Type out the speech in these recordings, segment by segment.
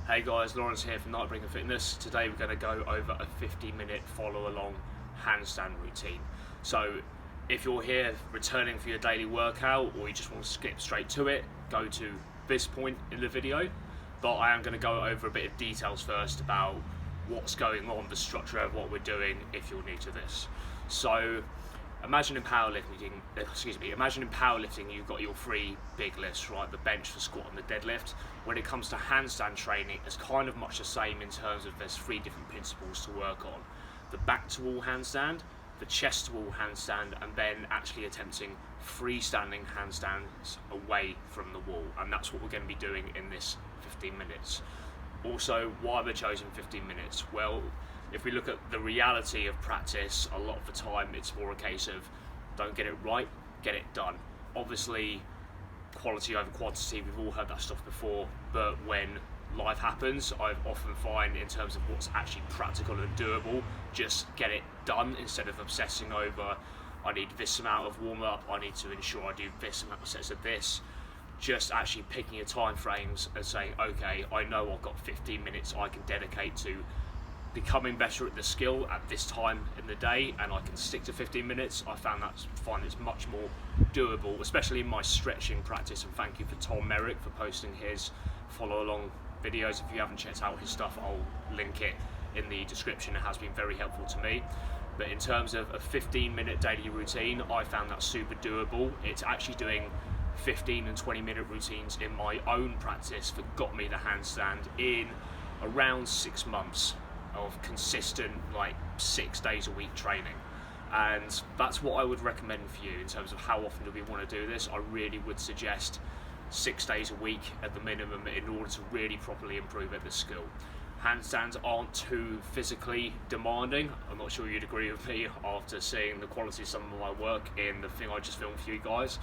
Hey guys, Lawrence here from Nightbringer Fitness. Today we're going to go over a 50-minute follow-along handstand routine. So if you're here returning for your daily workout or you just want to skip straight to it, go to this point in the video. But I am going to go over a bit of details first about what's going on, the structure of what we're doing if you're new to this. So imagine in powerlifting, you've got your three big lifts, right? The bench, the squat and the deadlift. When it comes to handstand training, it's kind of much the same in terms of there's three different principles to work on. The back to wall handstand, the chest to wall handstand, and then actually attempting freestanding handstands away from the wall. And that's what we're going to be doing in this 15 minutes. Also, why have I chosen 15 minutes? Well, if we look at the reality of practice, a lot of the time it's more a case of don't get it right, get it done. Obviously, quality over quantity, we've all heard that stuff before, but when life happens, I often find in terms of what's actually practical and doable, just get it done instead of obsessing over, I need this amount of warm up, I need to ensure I do this amount of sets of this. Just actually picking your time frames and saying, okay, I know I've got 15 minutes I can dedicate to becoming better at the skill at this time in the day, and I can stick to 15 minutes. I find it's much more doable, especially in my stretching practice. And thank you for Tom Merricks for posting his follow along videos. If you haven't checked out his stuff, I'll link it in the description. It has been very helpful to me. But in terms of a 15-minute daily routine, I found that super doable. It's actually doing 15 and 20-minute routines in my own practice that got me the handstand in around 6 months of consistent, like 6 days a week training. And that's what I would recommend for you in terms of how often do we want to do this. I really would suggest 6 days a week at the minimum in order to really properly improve at this skill. Handstands aren't too physically demanding. I'm not sure you'd agree with me after seeing the quality of some of my work in the thing I just filmed for you guys,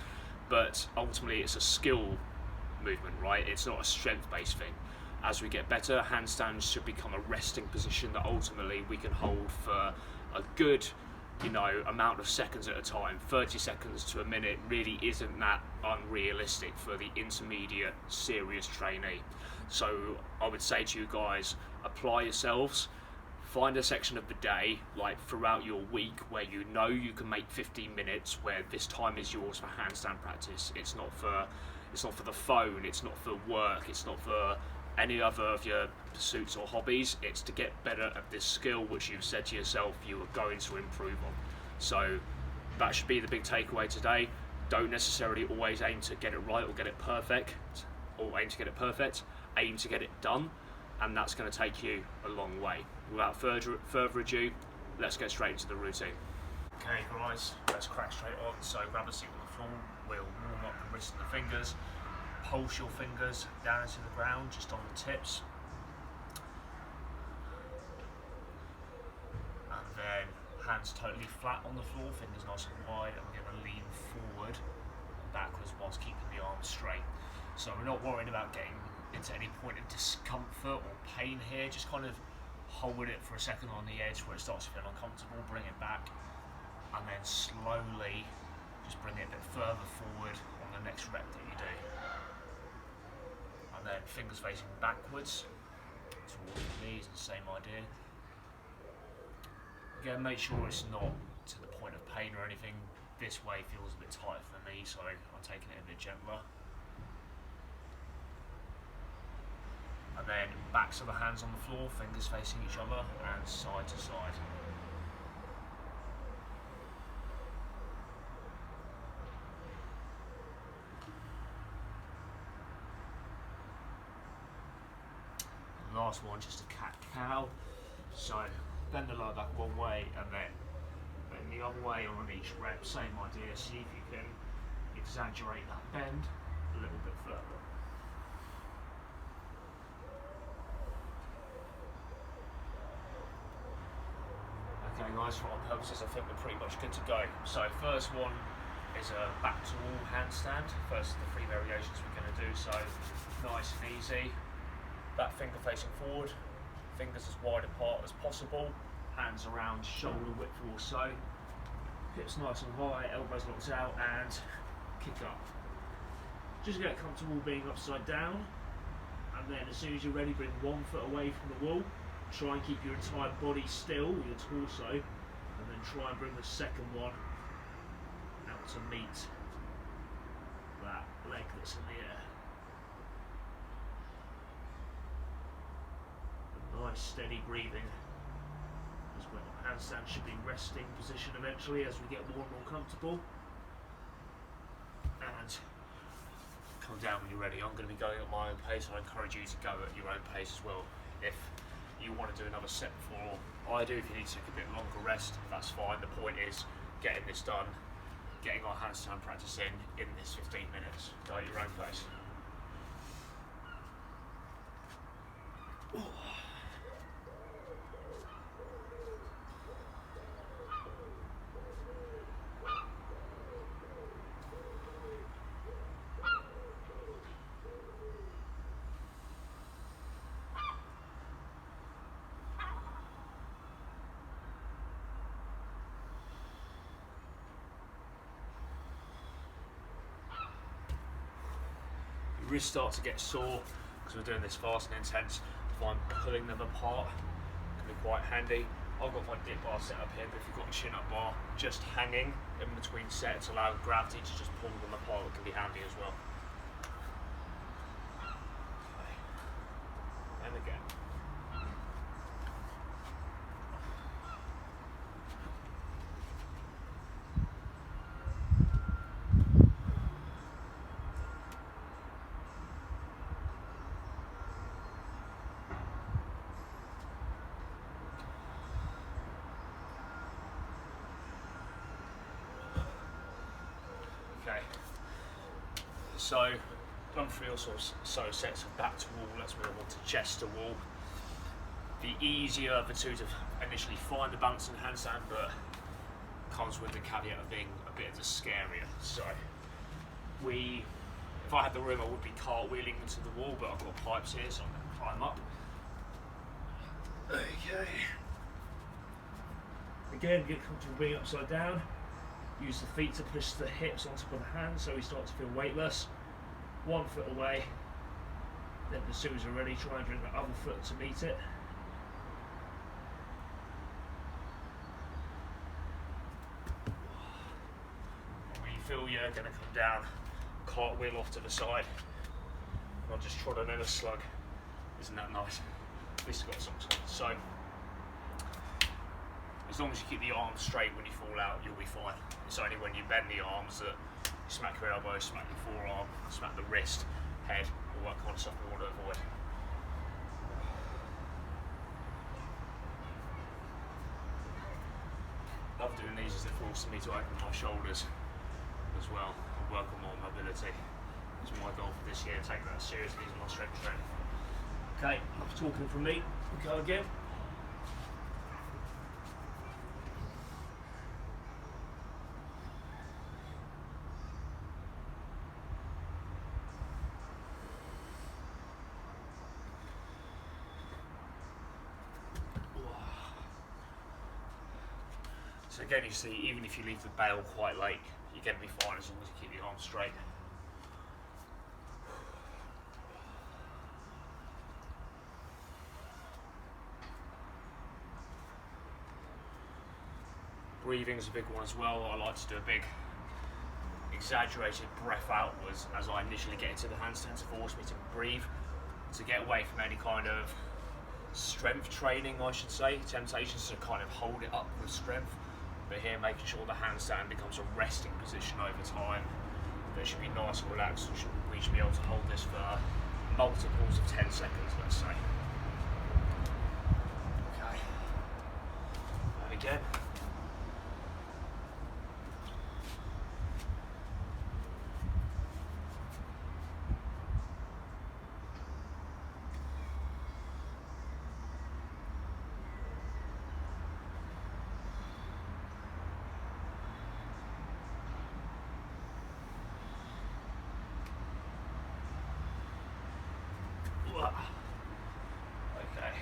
but ultimately it's a skill movement, right? It's not a strength-based thing. As we get better, handstands should become a resting position that ultimately we can hold for a good, amount of seconds at a time. 30 seconds to a minute really isn't that unrealistic for the intermediate serious trainee. So I would say to you guys, apply yourselves, find a section of the day, like throughout your week, where you know you can make 15 minutes, where this time is yours for handstand practice. It's not for the phone, it's not for work, it's not for any other of your pursuits or hobbies. It's to get better at this skill which you've said to yourself you are going to improve on. So that should be the big takeaway today. Don't necessarily always aim to get it right or get it perfect, aim to get it done, and that's going to take you a long way. Without further ado, let's get straight into the routine. Okay guys, let's crack straight on. So grab a seat on the floor, we'll warm up the wrists and the fingers. Pulse your fingers down into the ground, just on the tips. And then hands totally flat on the floor, fingers nice and wide, and we're going to lean forward and backwards whilst keeping the arms straight. So we're not worried about getting into any point of discomfort or pain here, just kind of hold it for a second on the edge where it starts to feel uncomfortable, bring it back, and then slowly just bring it a bit further forward on the next rep that you do. And then fingers facing backwards towards the knees, and same idea. Again, make sure it's not to the point of pain or anything. This way feels a bit tighter for me, so I'm taking it a bit gentler. And then backs of the hands on the floor, fingers facing each other, and side to side. Last one, just a cat-cow. So bend the lower back one way and then bend the other way on each rep. Same idea. See if you can exaggerate that bend a little bit further. Okay guys, for our purposes I think we're pretty much good to go. So first one is a back to wall handstand. First of the three variations we're going to do, so nice and easy. That finger facing forward, fingers as wide apart as possible, hands around shoulder width or so, hips nice and high, elbows locked out, and kick up. Just get comfortable being upside down, And then as soon as you're ready, bring one foot away from the wall. Try and keep your entire body still, your torso, and then try and bring the second one out to meet that leg that's in the air. A nice steady breathing, as well. Handstand should be resting position eventually as we get more and more comfortable. And come down when you're ready. I'm going to be going at my own pace, and I encourage you to go at your own pace as well. If you want to do another set before I do, if you need to take a bit longer rest, that's fine. The point is getting this done, getting our handstand practice in this 15 minutes. Go at your own pace. Wrists start to get sore because we're doing this fast and intense. If I'm pulling them apart, it can be quite handy. I've got my dip bar set up here, but if you've got a chin up bar just hanging in between sets, allowing gravity to just pull them apart, it can be handy as well. Okay. And again. So, done 3 or so sets of back to wall. Let's move on to chest to wall. The easier of the two to initially find the balance in handstand, but comes with the caveat of being a bit of the scarier. So, if I had the room, I would be cartwheeling into the wall, but I've got pipes here, so I'm going to climb up. Okay. Again, get comfortable being upside down. Use the feet to push the hips on top of the hands so we start to feel weightless. 1 foot away. Then as soon as you're ready, try and bring the other foot to meet it. When you feel you're going to come down, cartwheel off to the side. And I'll just trot on in a slug. Isn't that nice? At least I've got some time. So, as long as you keep the arms straight when you fall out, you'll be fine. It's only when you bend the arms that you smack your elbow, smack your forearm, smack the wrist, head, all that kind of stuff we want to avoid. Love doing these as it forces me to open my shoulders as well and work on more mobility. It's my goal for this year, take that seriously as my strength training. Okay, enough talking from me, we'll go again. So again, you see, even if you leave the bail quite late, you're going to be fine as long as you keep the arms straight. Breathing is a big one as well. I like to do a big exaggerated breath outwards as I initially get into the handstand to force me to breathe, to get away from any kind of strength training, I should say, temptations to kind of hold it up with strength. But here, making sure the handstand becomes a resting position over time. That should be nice and relaxed. We should be able to hold this for multiples of 10 seconds, let's say. Okay. And again. Okay,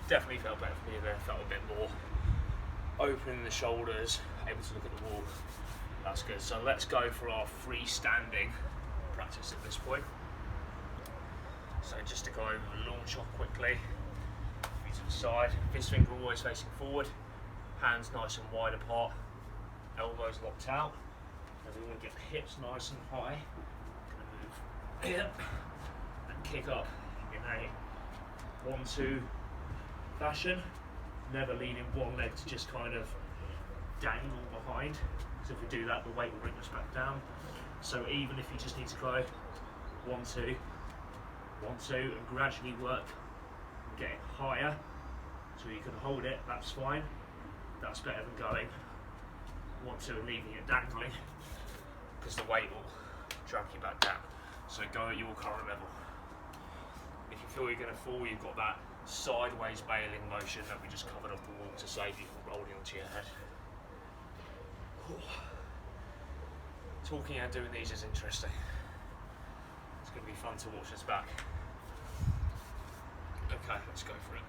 definitely felt better for me there, felt a bit more opening the shoulders, able to look at the wall. That's good. So let's go for our freestanding practice at this point. So just to go over and launch off quickly, feet to the side, fist finger always facing forward, hands nice and wide apart, elbows locked out, and we want to get the hips nice and high. Gonna move here and kick up in a 1-2 fashion, never leaning one leg to just kind of dangle behind, because if we do that the weight will bring us back down. So even if you just need to go 1-2, 1-2 and gradually work and get it higher so you can hold it, that's fine. That's better than going 1-2 and leaving it dangling, because the weight will drag you back down. So go at your current level. If you feel you're going to fall, you've got that sideways bailing motion that we just covered off the wall to save you from rolling onto your head. Talking and doing these is interesting. It's going to be fun to watch us back. Okay, let's go for it.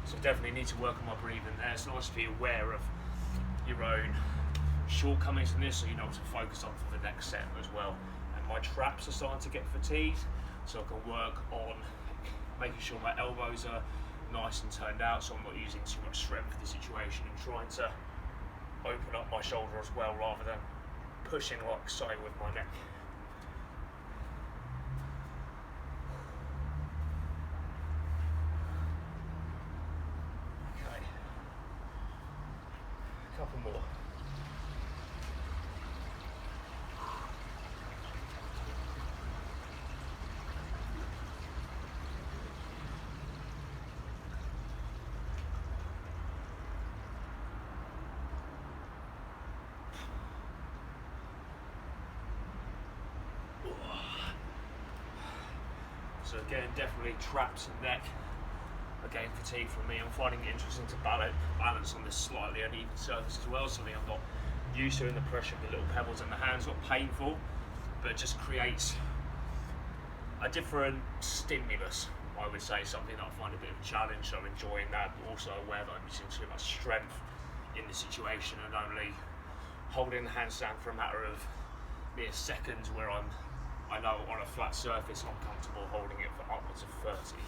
So definitely need to work on my breathing there. It's nice to be aware of your own shortcomings in this, so you know what to focus on for the next set as well. And my traps are starting to get fatigued, so I can work on making sure my elbows are nice and turned out, so I'm not using too much strength for the situation, and trying to open up my shoulder as well rather than pushing like so with my neck. Couple more. So again, definitely traps and neck. Again, fatigue from me. I'm finding it interesting to balance on this slightly uneven surface as well. Something I'm not used to, in the pressure of the little pebbles in the hands, not painful, but it just creates a different stimulus, I would say, something that I find a bit of a challenge. So I'm enjoying that, but also aware that I'm using too much strength in the situation and only holding the handstand for a matter of mere seconds, where I know on a flat surface I'm comfortable holding it for upwards of 30.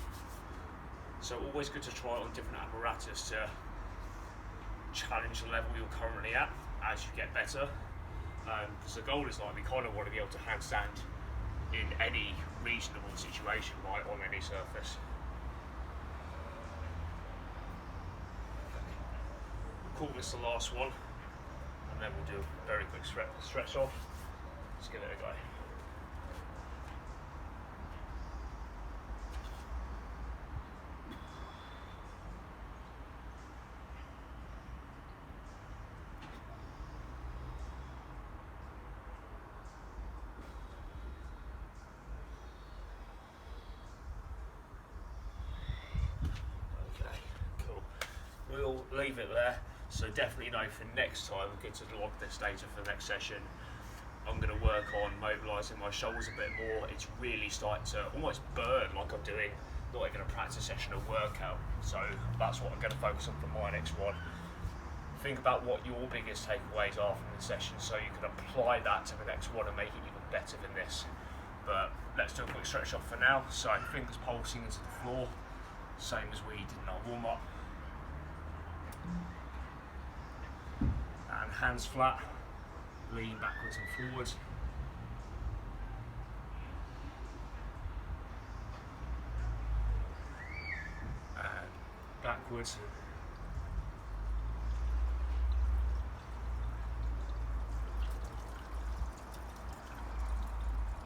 So always good to try on different apparatus to challenge the level you're currently at as you get better. Because the goal is, like, we kind of want to be able to handstand in any reasonable situation, right, on any surface. We'll call this the last one, and then we'll do a very quick stretch off. Let's give it a go. We'll leave it there. So definitely know for next time, we're good to log this data for the next session. I'm going to work on mobilising my shoulders a bit more. It's really starting to almost burn, like I'm doing not even a practice session, a workout. So that's what I'm going to focus on for my next one. Think about what your biggest takeaways are from the session, so you can apply that to the next one and make it even better than this. But let's do a quick stretch off for now. So fingers pulsing into the floor, same as we did in our warm-up. And hands flat, lean backwards and forwards. And backwards.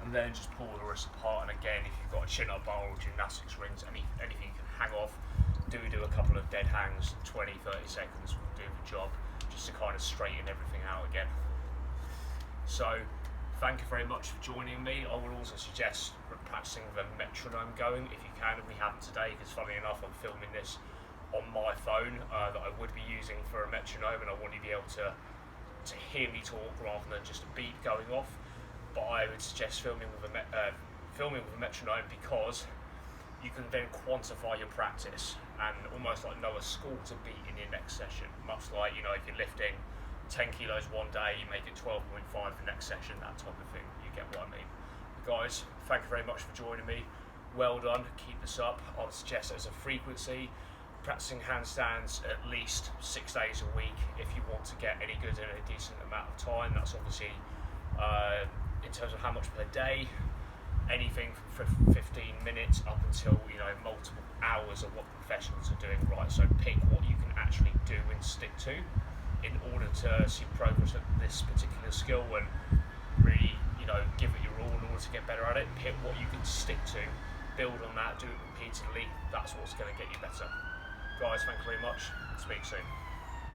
And then just pull the wrists apart. And again, if you've got a chin-up bar or gymnastics rings, anything you can hang off, do a couple of dead hangs, 20-30 seconds will do the job, just to kind of straighten everything out again. So thank you very much for joining me. I will also suggest practicing the metronome going if you can, and we haven't today, because funny enough I'm filming this on my phone that I would be using for a metronome, and I want you to be able to hear me talk rather than just a beat going off. But I would suggest filming with a metronome, because you can then quantify your practice and almost like know a score to beat in your next session. Much like, you know, if you're lifting 10 kilos one day, you make it 12.5 the next session, that type of thing. You get what I mean. Guys, thank you very much for joining me. Well done, keep this up. I would suggest as a frequency, practicing handstands at least 6 days a week if you want to get any good in a decent amount of time. That's obviously in terms of how much per day, anything from 15 minutes up until, you know, multiple hours of what professionals are doing, right? So pick what you can actually do and stick to in order to see progress at this particular skill, and really, you know, give it your all in order to get better at it. Pick what you can stick to, build on that, do it repeatedly. That's what's going to get you better. Guys, thank you very much. Speak soon.